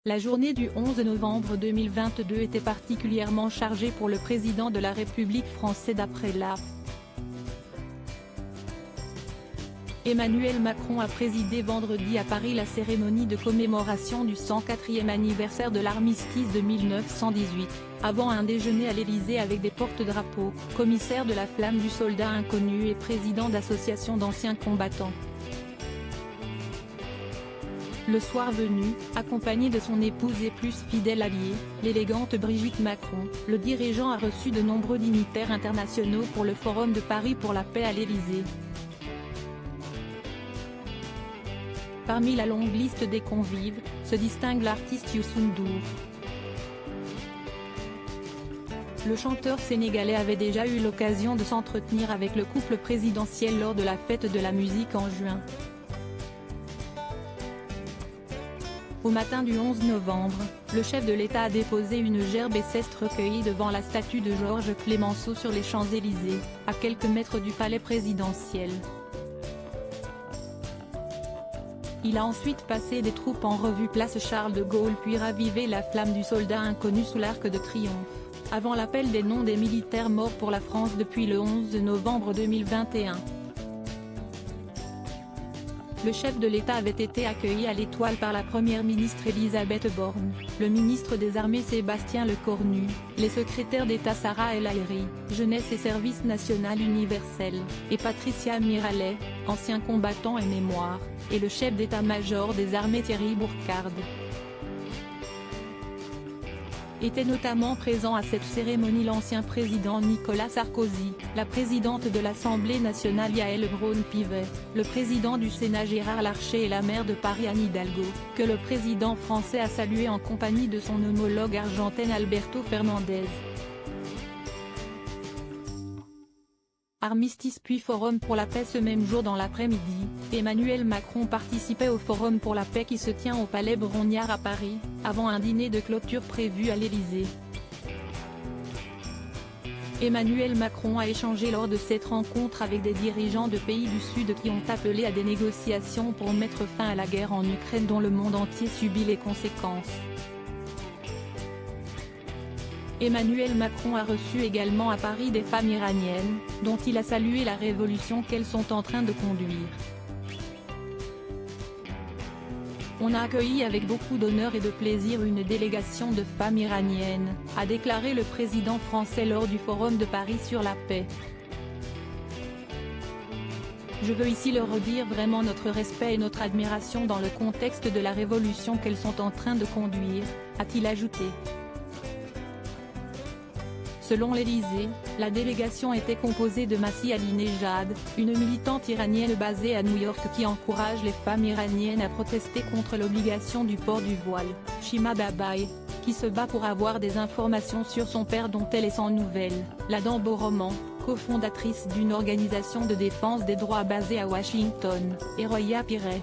La journée du 11 novembre 2022 était particulièrement chargée pour le président de la République française d'après l'AFP. Emmanuel Macron a présidé vendredi à Paris la cérémonie de commémoration du 104e anniversaire de l'armistice de 1918, avant un déjeuner à l'Élysée avec des porte-drapeaux, commissaires de la Flamme du Soldat Inconnu et présidents d'associations d'anciens combattants. Le soir venu, accompagné de son épouse et plus fidèle allié, l'élégante Brigitte Macron, le dirigeant a reçu de nombreux dignitaires internationaux pour le Forum de Paris pour la paix à l'Élysée. Parmi la longue liste des convives, se distingue l'artiste Youssou N'Dour. Le chanteur sénégalais avait déjà eu l'occasion de s'entretenir avec le couple présidentiel lors de la fête de la musique en juin. Au matin du 11 novembre, le chef de l'État a déposé une gerbe et ceste recueillie devant la statue de Georges Clémenceau sur les Champs-Élysées, à quelques mètres du palais présidentiel. Il a ensuite passé des troupes en revue place Charles de Gaulle puis ravivé la flamme du soldat inconnu sous l'Arc de Triomphe, avant l'appel des noms des militaires morts pour la France depuis le 11 novembre 2021. Le chef de l'État avait été accueilli à l'Étoile par la première ministre Elisabeth Borne, le ministre des Armées Sébastien Lecornu, les secrétaires d'État Sarah El Haïry, Jeunesse et Service National Universel, et Patricia Mirallet, ancien combattant et mémoire, et le chef d'état-major des armées Thierry Bourcard. Était notamment présent à cette cérémonie l'ancien président Nicolas Sarkozy, la présidente de l'Assemblée nationale Yaël Braun-Pivet, le président du Sénat Gérard Larcher et la maire de Paris Anne Hidalgo, que le président français a salué en compagnie de son homologue argentin Alberto Fernandez. Armistice puis Forum pour la paix. Ce même jour dans l'après-midi, Emmanuel Macron participait au Forum pour la paix qui se tient au Palais Brongniart à Paris, avant un dîner de clôture prévu à l'Élysée. Emmanuel Macron a échangé lors de cette rencontre avec des dirigeants de pays du Sud qui ont appelé à des négociations pour mettre fin à la guerre en Ukraine dont le monde entier subit les conséquences. Emmanuel Macron a reçu également à Paris des femmes iraniennes, dont il a salué la révolution qu'elles sont en train de conduire. On a accueilli avec beaucoup d'honneur et de plaisir une délégation de femmes iraniennes, a déclaré le président français lors du Forum de Paris sur la paix. Je veux ici leur redire vraiment notre respect et notre admiration dans le contexte de la révolution qu'elles sont en train de conduire, a-t-il ajouté. Selon l'Élysée, la délégation était composée de Masih Alinejad, une militante iranienne basée à New York qui encourage les femmes iraniennes à protester contre l'obligation du port du voile, Shima Babaei, qui se bat pour avoir des informations sur son père dont elle est sans nouvelles, Ladan Boroman, cofondatrice d'une organisation de défense des droits basée à Washington, et Roya Piret.